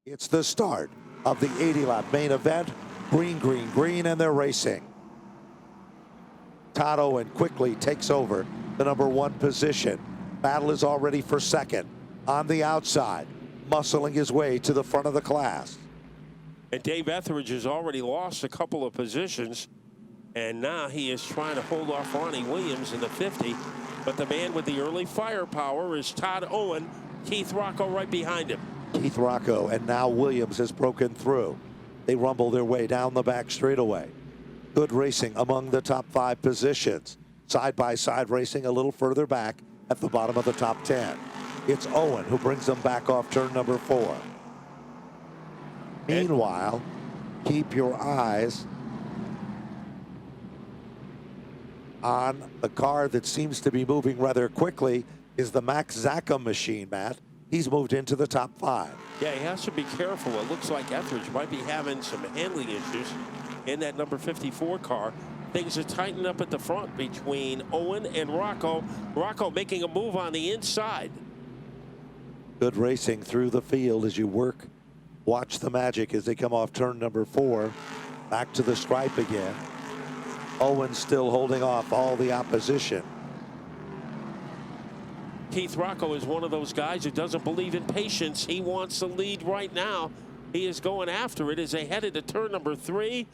It's the start of the 80-lap main event. Green, green, green, and they're racing. Todd Owen quickly takes over the number one position. Battle is already for second. On the outside, muscling his way to the front of the class. And Dave Etheridge has already lost a couple of positions, and now he is trying to hold off Ronnie Williams in the 50. But the man with the early firepower is Todd Owen. Keith Rocco right behind him. Keith Rocco, and now Williams has broken through. They rumble their way down the back straightaway. Good racing among the top 5 positions. Side-by-side racing a little further back at the bottom of the top 10. It's Owen who brings them back off turn number 4. Meanwhile, keep your eyes on the car that seems to be moving rather quickly is the Max Zackham machine, Matt. He's moved into the top 5. Yeah, he has to be careful. It looks like Etheridge might be having some handling issues in that number 54 car. Things are tightening up at the front between Owen and Rocco. Rocco making a move on the inside. Good racing through the field as you work. Watch the magic as they come off turn number 4. Back to the stripe again. Owen still holding off all the opposition. Keith Rocco is one of those guys who doesn't believe in patience. He wants the lead right now. He is going after it as they headed to turn number 3.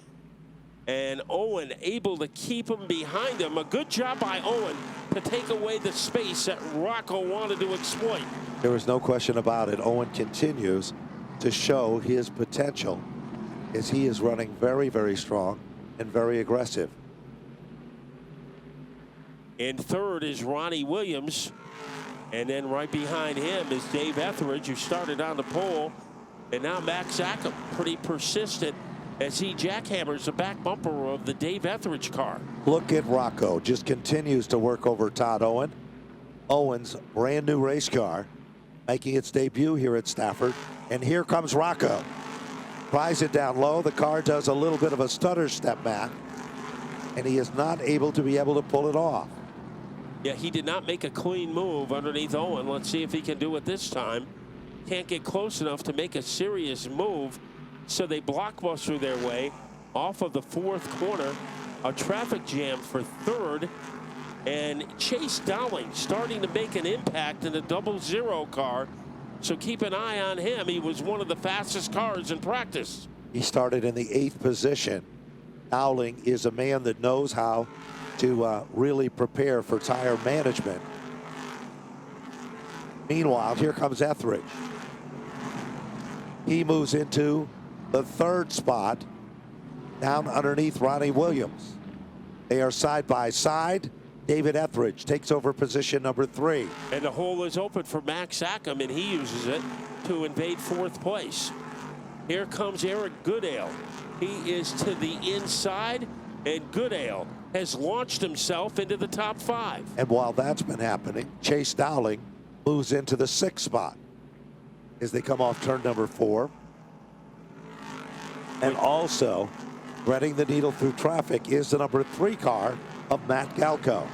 And Owen able to keep him behind him. A good job by Owen to take away the space that Rocco wanted to exploit. There is no question about it. Owen continues to show his potential as he is running very, very strong and very aggressive. In third is Ronnie Williams. And then right behind him is Dave Etheridge, who started on the pole. And now Max Zackham, pretty persistent as he jackhammers the back bumper of the Dave Etheridge car. Look at Rocco, just continues to work over Todd Owen. Owen's brand new race car making its debut here at Stafford. And here comes Rocco. Tries it down low. The car does a little bit of a stutter step back, and he is not able to pull it off. Yeah, he did not make a clean move underneath Owen. Let's see if he can do it this time. Can't get close enough to make a serious move, so they blockbuster their way off of the 4th corner. A traffic jam for 3rd, and Chase Dowling starting to make an impact in the 00 car, so keep an eye on him. He was one of the fastest cars in practice. He started in the 8th position. Dowling is a man that knows how to really prepare for tire management. Meanwhile, here comes Etheridge. He moves into the 3rd spot, down underneath Ronnie Williams. They are side by side. David Etheridge takes over position number 3. And the hole is open for Max Zackham, and he uses it to invade 4th place. Here comes Eric Goodale. He is to the inside, and Goodale has launched himself into the top 5. And while that's been happening, Chase Dowling moves into the 6th spot as they come off turn number 4. And also, threading the needle through traffic is the number 3 car of Matt Galko.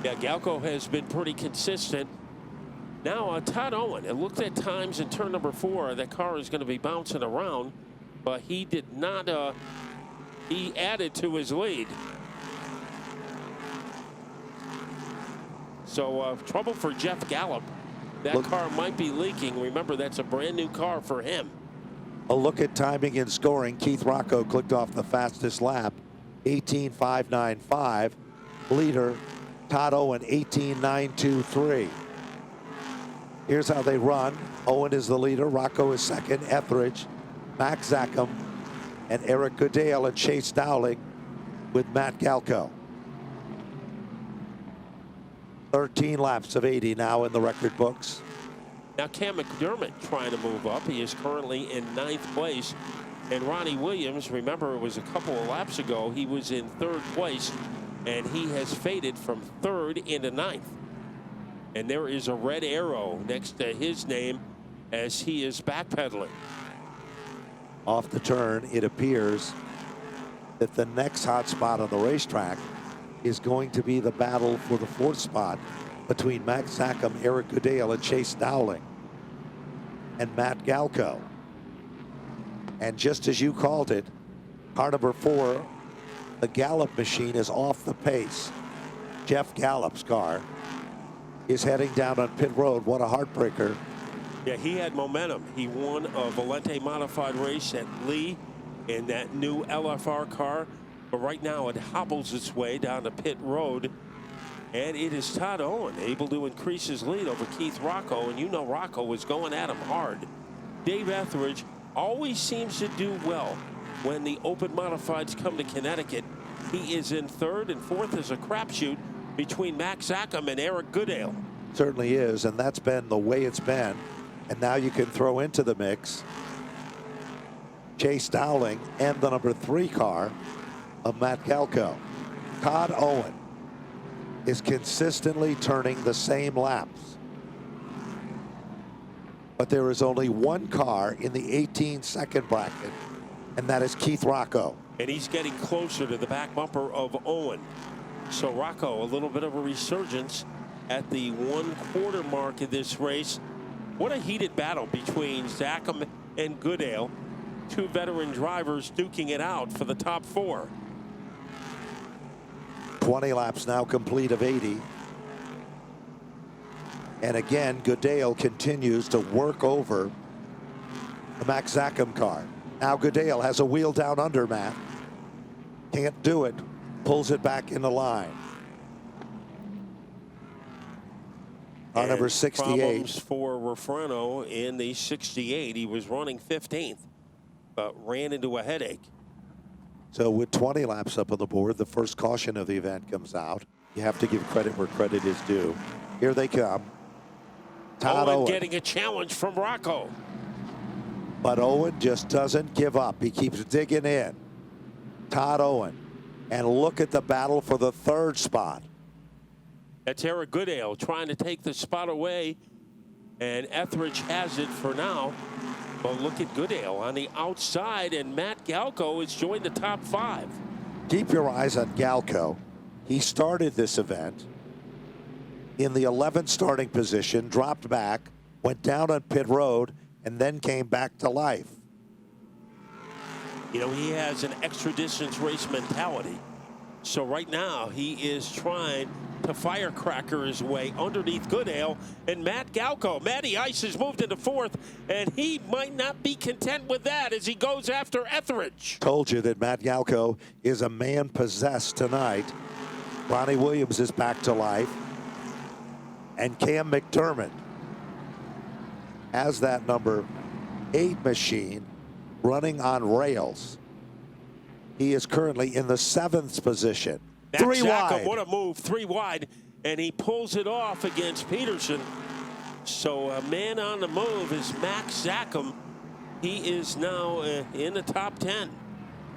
Yeah, Galko has been pretty consistent. Now, Todd Owen, it looked at times in turn number 4, that car is going to be bouncing around, but he did not, he added to his lead. So trouble for Jeff Gallup. That car might be leaking. Remember, that's a brand new car for him. A look at timing and scoring. Keith Rocco clicked off the fastest lap, 18.595. Leader, Todd Owen, 18.923. Here's how they run. Owen is the leader. Rocco is second. Etheridge, Max Zackham, and Eric Goodale and Chase Dowling with Matt Galko. 13 laps of 80 now in the record books. Now Cam McDermott trying to move up. He is currently in 9th place. And Ronnie Williams, remember it was a couple of laps ago, he was in 3rd place, and he has faded from 3rd into 9th. And there is a red arrow next to his name as he is backpedaling. Off the turn, it appears that the next hot spot on the racetrack is going to be the battle for the 4th spot between Max Zackham, Eric Goodale, and Chase Dowling. And Matt Galko. And just as you called it, car number 4, the Gallup machine, is off the pace. Jeff Gallup's car is heading down on pit road. What a heartbreaker. Yeah, he had momentum. He won a Valente modified race at Lee in that new LFR car. But right now it hobbles its way down to pit road. And it is Todd Owen able to increase his lead over Keith Rocco. And you know Rocco was going at him hard. Dave Etheridge always seems to do well when the open modifieds come to Connecticut. He is in 3rd, and 4th is a crapshoot between Max Zackham and Eric Goodale. Certainly is, and that's been the way it's been. And now you can throw into the mix Chase Dowling and the number 3 car of Matt Galko. Todd Owen is consistently turning the same laps. But there is only one car in the 18-second bracket, and that is Keith Rocco. And he's getting closer to the back bumper of Owen. So Rocco, a little bit of a resurgence at the 1/4 mark of this race. What a heated battle between Zackham and Goodale. 2 veteran drivers duking it out for the top 4. 20 laps now complete of 80. And again, Goodale continues to work over the Max Zackham car. Now Goodale has a wheel down under Matt. Can't do it. Pulls it back in the line. Our number 68. Problems for Refrano in the 68. He was running 15th, but ran into a headache. So with 20 laps up on the board, the first caution of the event comes out. You have to give credit where credit is due. Here they come. Todd Owen getting a challenge from Rocco. But Owen just doesn't give up. He keeps digging in. Todd Owen. And look at the battle for the 3rd spot. That's Eric Goodale trying to take the spot away. And Etheridge has it for now. But look at Goodale on the outside, and Matt Galko has joined the top 5. Keep your eyes on Galko. He started this event in the 11th starting position, dropped back, went down on pit road, and then came back to life. You know, he has an extra distance race mentality. So right now he is trying to firecracker his way underneath Goodale and Matt Galko. Matty Ice has moved into 4th, and he might not be content with that as he goes after Etheridge. Told you that Matt Galko is a man possessed tonight. Ronnie Williams is back to life. And Cam McDermott has that number 8 machine running on rails. He is currently in the 7th position. Max 3 Zackham, wide. what a move, 3 wide, and he pulls it off against Peterson. So a man on the move is Max Zackham. He is now in the top 10.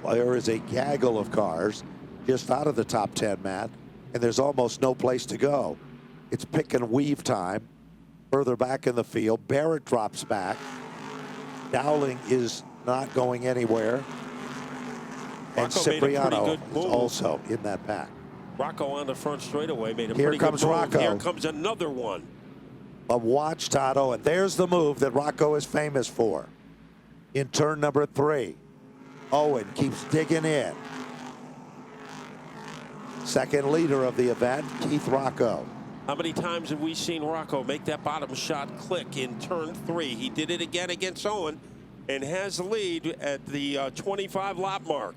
Well, there is a gaggle of cars just out of the top 10, Matt, and there's almost no place to go. It's pick and weave time. Further back in the field, Barrett drops back. Dowling is not going anywhere. And Rocco made a pretty Cipriano good is move. also in that pack. Rocco on the front straightaway made a Here pretty comes good move. Rocco. Here comes another one. But watch Todd Owen. There's the move that Rocco is famous for. In turn number 3, Owen keeps digging in. Second leader of the event, Keith Rocco. How many times have we seen Rocco make that bottom shot click in turn 3? He did it again against Owen and has the lead at the 25 lap mark.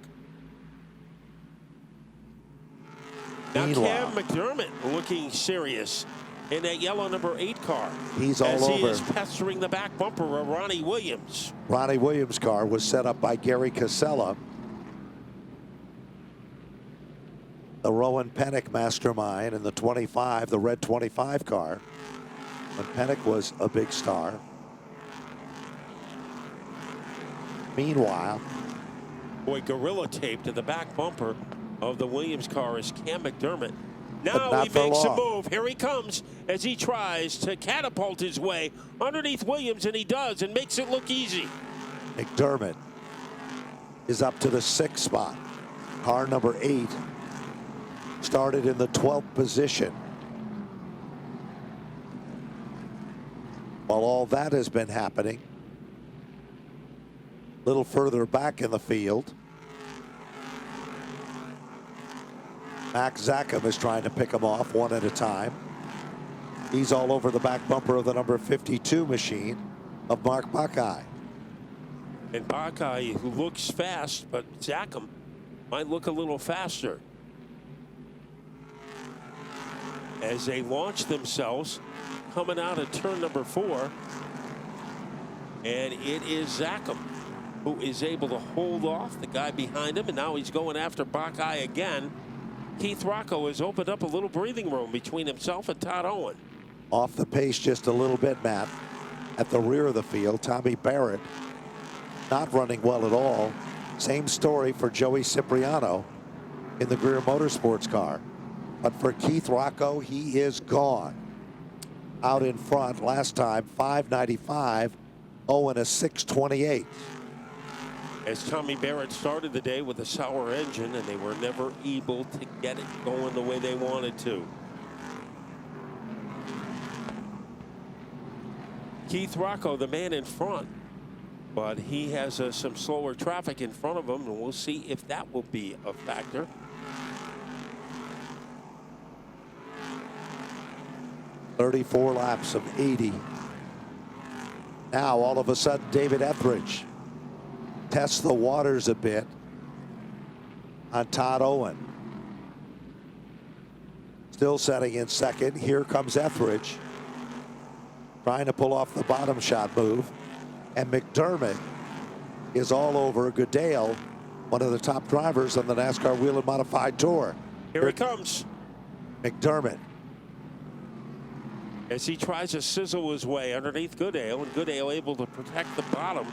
Now Cam McDermott looking serious in that yellow number 8 car. He's all as over. He is pestering the back bumper of Ronnie Williams. Ronnie Williams' car was set up by Gary Casella, the Rowan Pennick mastermind, in the 25, the red 25 car, when Pennick was a big star. Meanwhile, Boy, gorilla tape to the back bumper of the Williams car is Cam McDermott. Now not he for makes long. a move. Here he comes as he tries to catapult his way underneath Williams, and he does, and makes it look easy. McDermott is up to the 6th spot. Car number 8 started in the 12th position. While all that has been happening, little further back in the field. Max Zackham is trying to pick him off one at a time. He's all over the back bumper of the number 52 machine of Mark Buckeye. And Buckeye, who looks fast, but Zackham might look a little faster. As they launch themselves, coming out of turn number 4. And it is Zackham who is able to hold off the guy behind him, and now he's going after Buckeye again. Keith Rocco has opened up a little breathing room between himself and Todd Owen. Off the pace just a little bit, Matt. At the rear of the field, Tommy Barrett not running well at all. Same story for Joey Cipriano in the Greer Motorsports car. But for Keith Rocco, he is gone. Out in front last time, 595, Owen a 628. As Tommy Barrett started the day with a sour engine, and they were never able to get it going the way they wanted to. Keith Rocco, the man in front, but he has some slower traffic in front of him, and we'll see if that will be a factor. .34 laps of 80. Now all of a sudden David Etheridge tests the waters a bit on Todd Owen. Still setting in second. Here comes Etheridge trying to pull off the bottom shot move. And McDermott is all over Goodale, one of the top drivers on the NASCAR Wheel and Modified Tour. Here he comes. McDermott. As he tries to sizzle his way underneath Goodale, and Goodale able to protect the bottom.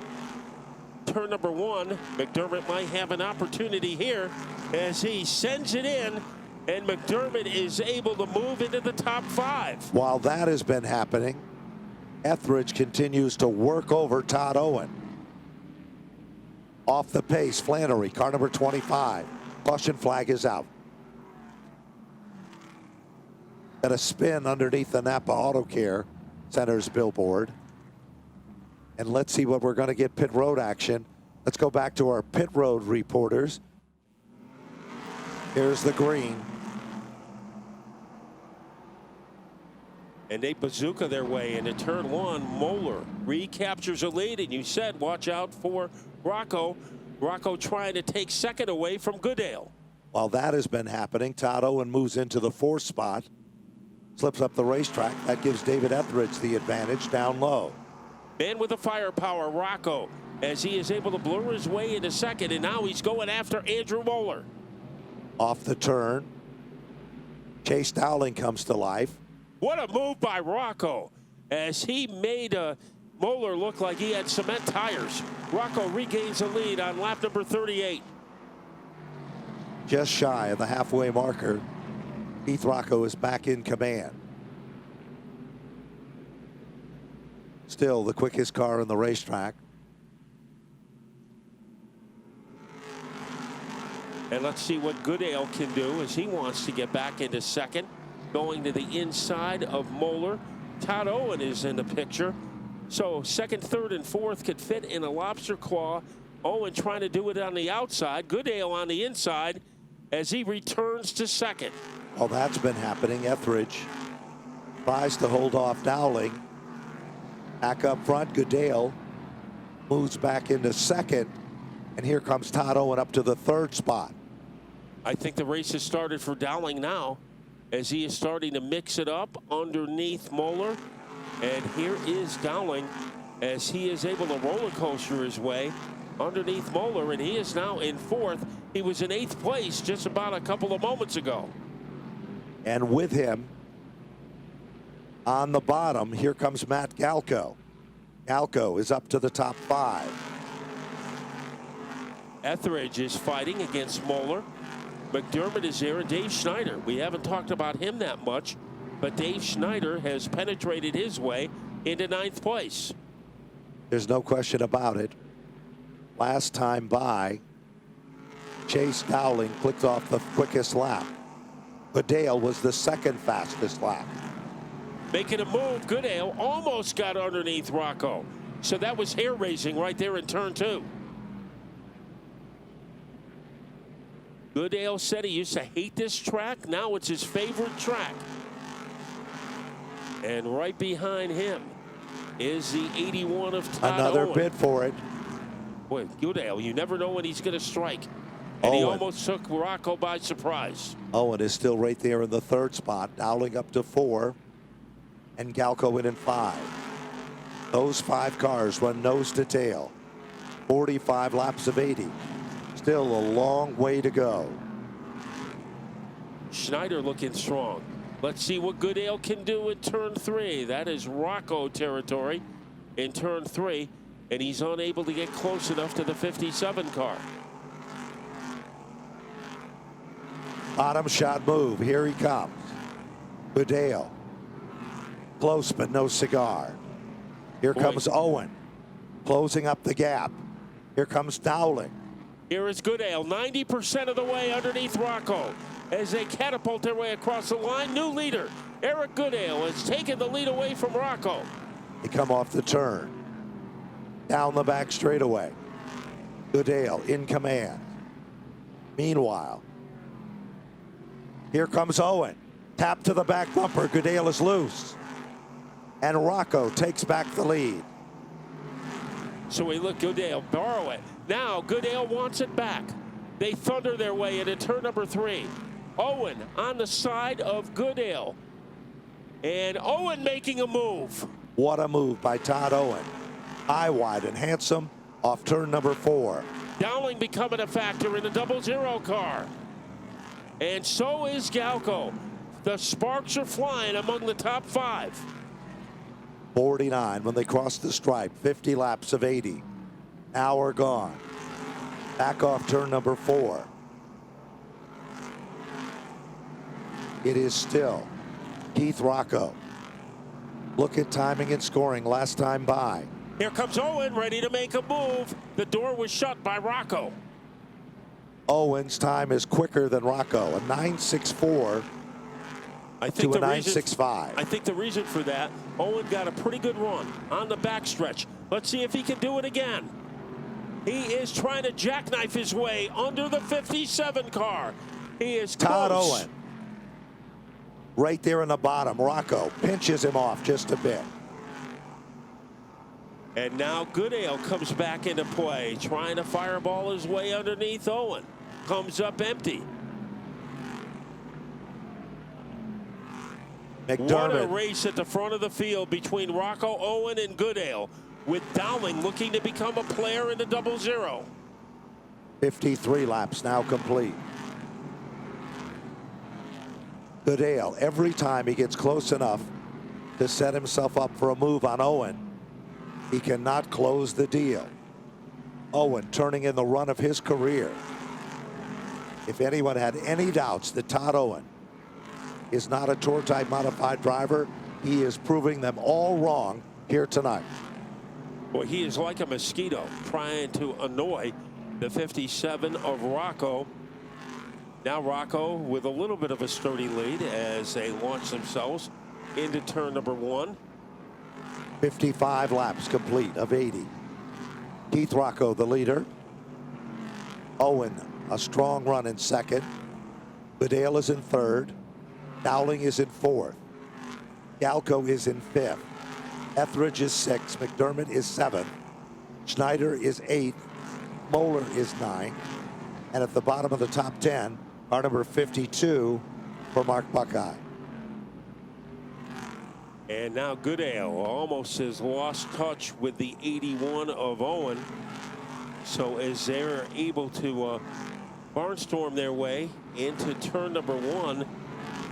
Turn number 1, McDermott might have an opportunity here as he sends it in, and McDermott is able to move into the top 5. While that has been happening, Etheridge continues to work over Todd Owen. Off the pace, Flannery, car number 25. Caution flag is out. Got a spin underneath the Napa Auto Care Center's billboard. And let's see what we're going to get pit road action. Let's go back to our pit road reporters. Here's the green. And they bazooka their way into turn 1. Moeller recaptures a lead, and you said watch out for Rocco. Rocco trying to take second away from Goodale. While that has been happening, Todd Owen moves into the 4th spot, slips up the racetrack. That gives David Etheridge the advantage down low. Man with the firepower, Rocco, as he is able to blur his way into second, and now he's going after Andrew Moeller. Off the turn, Chase Dowling comes to life. What a move by Rocco, as he made Moeller look like he had cement tires. Rocco regains the lead on lap number 38. Just shy of the halfway marker, Keith Rocco is back in command. Still the quickest car in the racetrack. And let's see what Goodale can do as he wants to get back into second. Going to the inside of Moeller. Todd Owen is in the picture. So second, third, and fourth could fit in a lobster claw. Owen trying to do it on the outside. Goodale on the inside as he returns to second. Well, that's been happening. Etheridge tries to hold off Dowling. Back up front, Goodale moves back into second. And here comes Todd Owen up to the 3rd spot. I think the race has started for Dowling now, as he is starting to mix it up underneath Moeller. And here is Dowling as he is able to roller coaster his way underneath Moeller, and he is now in 4th. He was in 8th place just about a couple of moments ago. And with him on the bottom, here comes Matt Galko. Galko is up to the top 5. Etheridge is fighting against Moeller. McDermott is there, and Dave Schneider. We haven't talked about him that much, but Dave Schneider has penetrated his way into 9th place. There's no question about it. Last time by, Chase Dowling clicked off the quickest lap. Goodale was the 2nd fastest lap. Making a move, Goodale almost got underneath Rocco. So that was hair raising right there in turn 2. Goodale said he used to hate this track. Now it's his favorite track. And right behind him is the 81 of Todd Another Owen. bid for it. Boy, Goodale, you never know when he's going to strike. And he Owen. almost took Rocco by surprise. Owen is still right there in the third spot, dowling up to 4, and Galko in 5. Those 5 cars run nose to tail. 45 laps of 80. Still a long way to go. Schneider looking strong. Let's see what Goodale can do in turn 3. That is Rocco territory in turn 3, and he's unable to get close enough to the 57 car. Bottom shot move. Here he comes. Goodale. Close but no cigar. Here comes Owen. Closing up the gap. Here comes Dowling. Here is Goodale, 90% of the way underneath Rocco as they catapult their way across the line. New leader, Eric Goodale, has taken the lead away from Rocco. They come off the turn. Down the back straightaway. Goodale in command. Meanwhile, here comes Owen. Tap to the back bumper. Goodale is loose. And Rocco takes back the lead. So we look Goodale borrow it. Now Goodale wants it back. They thunder their way into turn number 3. Owen on the side of Goodale. And Owen making a move. What a move by Todd Owen. High, wide, and handsome off turn number 4. Dowling becoming a factor in the 00 car. And so is Galko. The sparks are flying among the top 5. 49 when they cross the stripe. 50 laps of 80. Now we're gone. Back off turn number 4. It is still Keith Rocco. Look at timing and scoring last time by. Here comes Owen, ready to make a move. The door was shut by Rocco. Owen's time is quicker than Rocco. A 9.64 to a 9.65. I think the reason for that, Owen got a pretty good run on the backstretch. Let's see if he can do it again. He is trying to jackknife his way under the 57 car. He is close. Todd Owen. Right there in the bottom. Rocco pinches him off just a bit. And now Goodale comes back into play, trying to fireball his way underneath Owen. Comes up empty. McDermott. What a race at the front of the field between Rocco, Owen, and Goodale, with Dowling looking to become a player in the 00. 53 laps now complete. Goodale, every time he gets close enough to set himself up for a move on Owen, he cannot close the deal. Owen turning in the run of his career. If anyone had any doubts that Todd Owen is not a tour type modified driver, he is proving them all wrong here tonight. Boy, he is like a mosquito trying to annoy the 57 of Rocco. Now Rocco with a little bit of a sturdy lead as they launch themselves into turn number 1. 55 laps complete of 80. Keith Rocco the leader. Owen a strong run in second. Goodale is in third. Dowling is in fourth. Galko is in fifth. Etheridge is sixth. McDermott is seventh. Schneider is eighth. Moeller is ninth. And at the bottom of the top 10 are number 52 for Mark Buckeye. And now Goodale almost has lost touch with the 81 of Owen. So as they're able to barnstorm their way into turn number 1,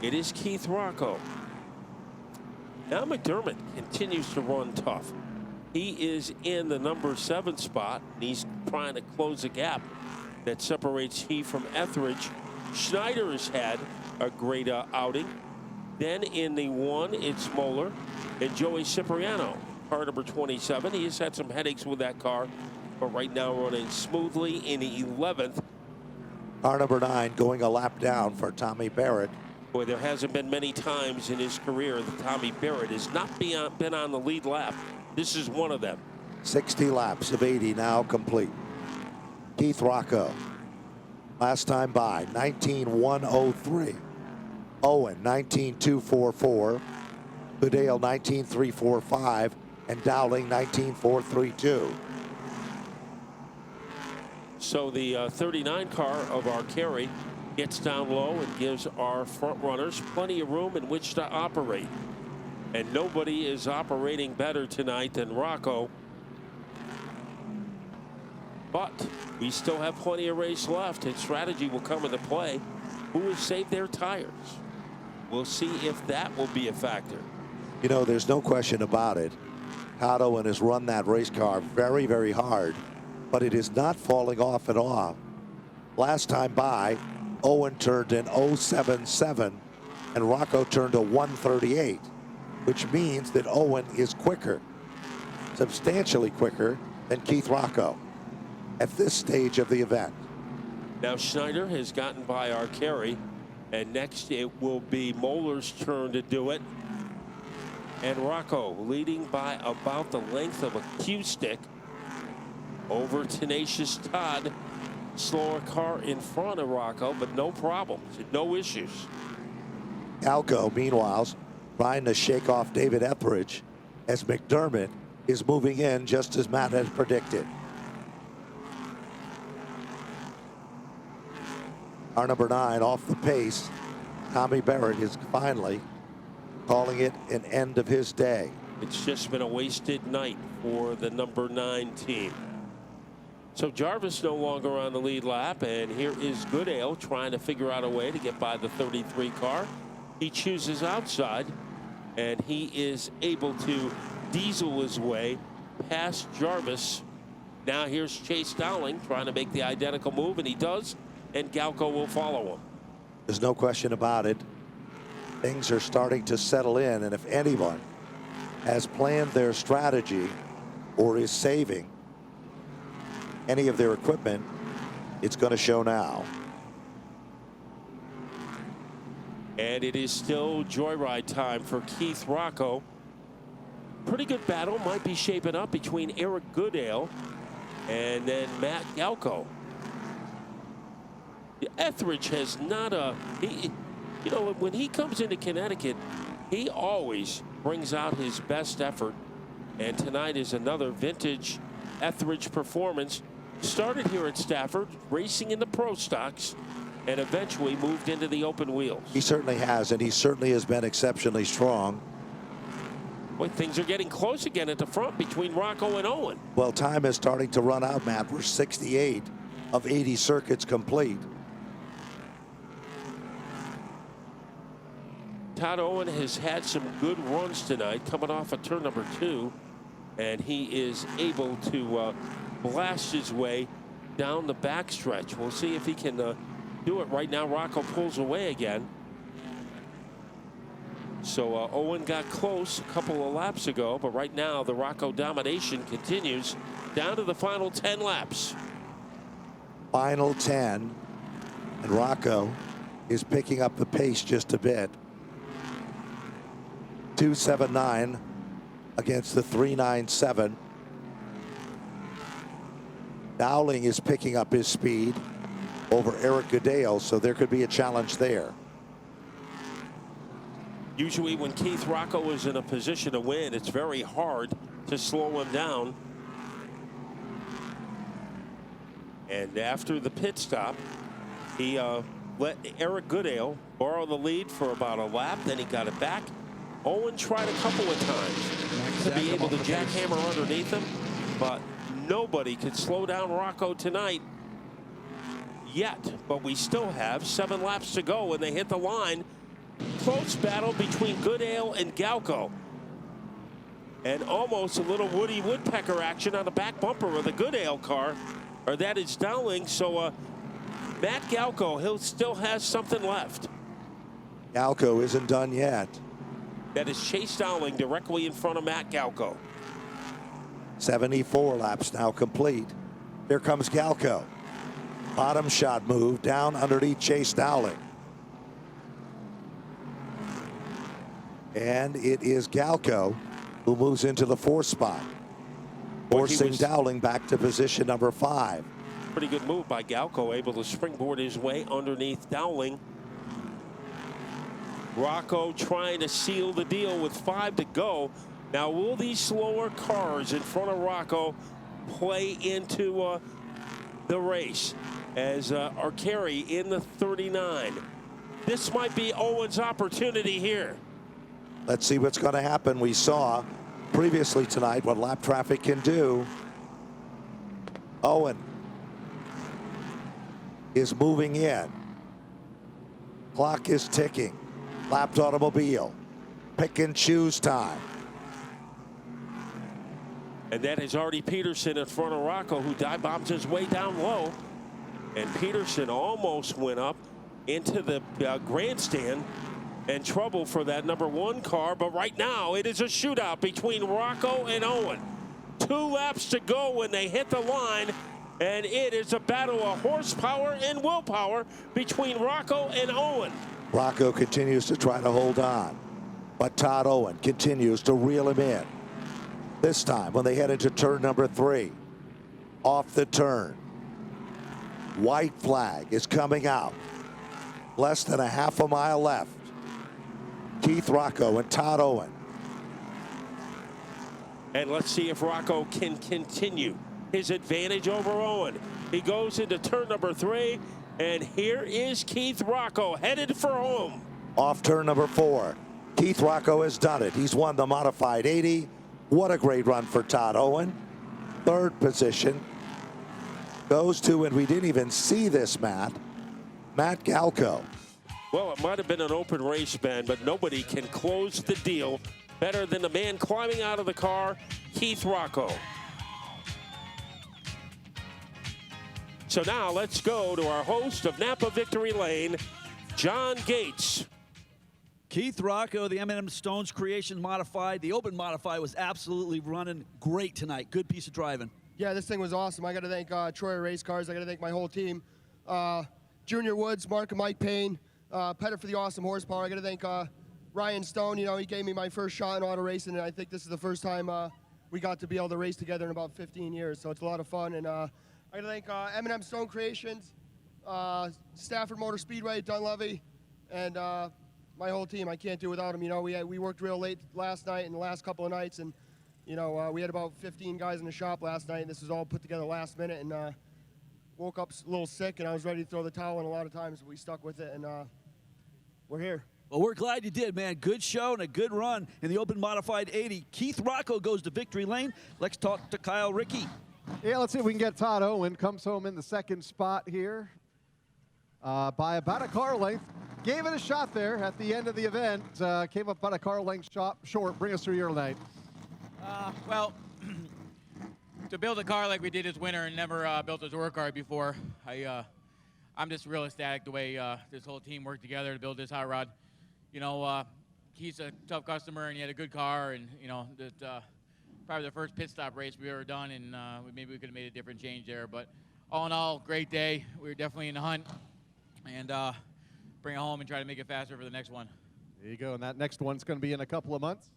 it is Keith Rocco. Now McDermott continues to run tough. He is in the number 7 spot. He's trying to close the gap that separates he from Etheridge. Schneider has had a great outing. Then in the 1, it's Moeller and Joey Cipriano, car number 27. He has had some headaches with that car, but right now running smoothly in the 11th. Car number 9 going a lap down for Tommy Barrett. Boy, there hasn't been many times in his career that Tommy Barrett has not been on the lead lap. This is one of them. 60 laps of 80 now complete. Keith Rocco. last time by, 19.103. Owen, 19.244. Goodale, 19.345. And Dowling, 19.432. So the 39 car of our carry gets down low and gives our front runners plenty of room in which to operate. And nobody is operating better tonight than Rocco. But we still have plenty of race left, and strategy will come into play. Who has saved their tires? We'll see if that will be a factor. You know, there's no question about it. Todd Owen has run that race car very, very hard, but it is not falling off and off. Last time by, Owen turned in 0.77 and Rocco turned a 1:38, which means that Owen is quicker, substantially quicker than Keith Rocco at this stage of the event. Now Schneider has gotten by our carry, and next it will be Moeller's turn to do it. And Rocco leading by about the length of a cue stick over tenacious Todd. Slower car in front of Rocco, but no problems, no issues. Galko, meanwhile, trying to shake off David Etheridge as McDermott is moving in just as Matt had predicted. Our number 9 off the pace. Tommy Barrett is finally calling it an end of his day. It's just been a wasted night for the number 9 team. So Jarvis no longer on the lead lap, and here is Goodale trying to figure out a way to get by the 33 car. He chooses outside, and he is able to diesel his way past Jarvis. Now here's Chase Dowling trying to make the identical move, and he does, and Galko will follow him. There's no question about it. Things are starting to settle in, and if anyone has planned their strategy or is saving any of their equipment, it's going to show now. And it is still joyride time for Keith Rocco. Pretty good battle might be shaping up between Eric Goodale and then Matt Galko. Etheridge has not you know, when he comes into Connecticut, he always brings out his best effort. And tonight is another vintage Etheridge performance. Started here at Stafford, racing in the pro stocks, and eventually moved into the open wheels. He certainly has, and he certainly has been exceptionally strong. Boy, things are getting close again at the front between Rocco and Owen. Well, time is starting to run out, Matt. We're 68 of 80 circuits complete. Todd Owen has had some good runs tonight, coming off of turn number 2, and he is able to blast his way down the backstretch. We'll see if he can do it. Right now, Rocco pulls away again. So Owen got close a couple of laps ago, but right now the Rocco domination continues down to the final 10 laps. Final 10, and Rocco is picking up the pace just a bit. 2.79 against the 3.97. Dowling is picking up his speed over Eric Goodale, so there could be a challenge there. Usually when Keith Rocco is in a position to win, it's very hard to slow him down. And after the pit stop, he let Eric Goodale borrow the lead for about a lap, then he got it back. Owen tried a couple of times to be able to jackhammer underneath him, but nobody could slow down Rocco tonight yet. But we still have 7 laps to go when they hit the line. Close battle between Goodale and Galko. And almost a little Woody Woodpecker action on the back bumper of the Goodale car, or that is Dowling. So Matt Galko, he still has something left. Galko isn't done yet. That is Chase Dowling directly in front of Matt Galko. 74 laps now complete. Here comes Galko. Bottom shot move down underneath Chase Dowling. And it is Galko who moves into the 4th spot, forcing Dowling back to position number 5. Pretty good move by Galko, able to springboard his way underneath Dowling. Rocco trying to seal the deal with 5 to go. Now, will these slower cars in front of Rocco play into the race as Arcari in the 39? This might be Owen's opportunity here. Let's see what's going to happen. We saw previously tonight what lap traffic can do. Owen is moving in. Clock is ticking. Lapped automobile. Pick and choose time. And that is Artie Peterson in front of Rocco, who dive bombs his way down low. And Peterson almost went up into the grandstand and trouble for that #1 car. But right now it is a shootout between Rocco and Owen. 2 laps to go when they hit the line. And it is a battle of horsepower and willpower between Rocco and Owen. Rocco continues to try to hold on, but Todd Owen continues to reel him in. This time when they head into turn number 3, off the turn, white flag is coming out. Less than a half a mile left. Keith Rocco and Todd Owen. And let's see if Rocco can continue his advantage over Owen. He goes into turn number 3, and here is Keith Rocco headed for home. Off turn number 4. Keith Rocco has done it. He's won the modified 80. What a great run for Todd Owen. 3rd position goes to, and we didn't even see this, Matt Galko. Well, it might have been an open race, Ben, but nobody can close the deal better than the man climbing out of the car, Keith Rocco. So now let's go to our host of Napa Victory Lane, John Gates. Keith Rocco, the M&M Stones Creation Modified. The Open Modified was absolutely running great tonight. Good piece of driving. Yeah, this thing was awesome. I got to thank Troy Race Cars. I got to thank my whole team. Junior Woods, Mark and Mike Payne, Pettit for the awesome horsepower. I got to thank Ryan Stone. You know, he gave me my first shot in auto racing, and I think this is the first time we got to be able to race together in about 15 years. So it's a lot of fun. And I got to thank M&M Stone Creations, Stafford Speedway, Dunleavy, and my whole team. I can't do without them. You know, we worked real late last night and the last couple of nights, and you know, we had about 15 guys in the shop last night, and this was all put together last minute, and woke up a little sick, and I was ready to throw the towel in a lot of times, but we stuck with it, and we're here. Well, we're glad you did, man. Good show and a good run in the Open Modified 80. Keith Rocco goes to victory lane. Let's talk to Kyle Rickey. Yeah, let's see if we can get Todd Owen. Comes home in the 2nd spot here by about a car length. Gave it a shot there at the end of the event. Came up about a car length short. Bring us through your night. Well, to build a car like we did this winter and never built a tour car before, I'm just real ecstatic the way this whole team worked together to build this hot rod. You know, he's a tough customer and he had a good car, and you know that probably the first pit stop race we've ever done, and maybe we could have made a different change there. But all in all, great day. We were definitely in the hunt, and bring it home and try to make it faster for the next one. There you go, and that next one's going to be in a couple of months.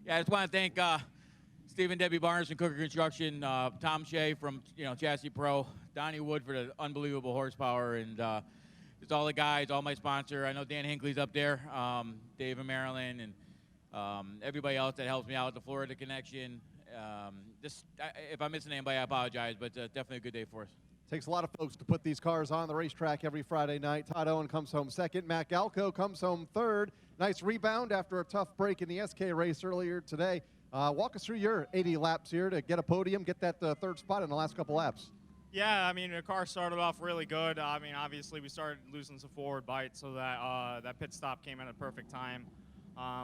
Yeah, I just want to thank Steve and Debbie Barnes from Cooker Construction, Tom Shea from Chassis Pro, Donnie Wood for the unbelievable horsepower, and just all the guys, all my sponsor. I know Dan Hinckley's up there, Dave and Marilyn, and everybody else that helps me out, the Florida Connection. If I'm missing anybody, I apologize, but definitely a good day for us. Takes a lot of folks to put these cars on the racetrack every Friday night. Todd Owen comes home 2nd. Matt Galko comes home 3rd. Nice rebound after a tough break in the SK race earlier today. Walk us through your 80 laps here to get a podium, get that 3rd spot in the last couple laps. Yeah, I mean, the car started off really good. I mean, obviously we started losing some forward bite, so that pit stop came at a perfect time.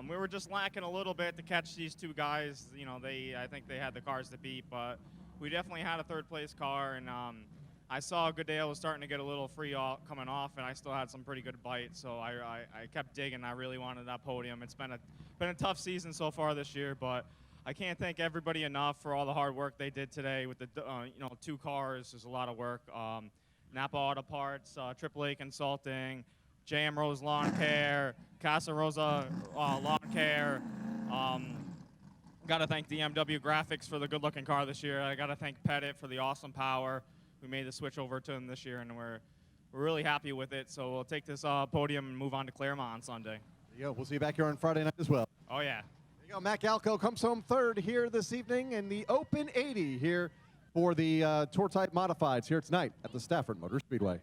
We were just lacking a little bit to catch these 2 guys. You know, I think they had the cars to beat, but we definitely had a 3rd place car, and I saw Goodale was starting to get a little free coming off, and I still had some pretty good bite, so I kept digging. I really wanted that podium. It's been a tough season so far this year, but I can't thank everybody enough for all the hard work they did today with the 2 cars. Is a lot of work. Napa Auto Parts, AAA Consulting, JM Rose Lawn Care, Casa Rosa Lawn Care. Got to thank DMW Graphics for the good-looking car this year. I got to thank Pettit for the awesome power. we made the switch over to him this year, and we're really happy with it. So we'll take this podium and move on to Claremont on Sunday. There you go. We'll see you back here on Friday night as well. Oh, yeah. There you go. Matt Galko comes home third here this evening in the Open 80 here for the Tour Type Modifieds here tonight at the Stafford Motor Speedway.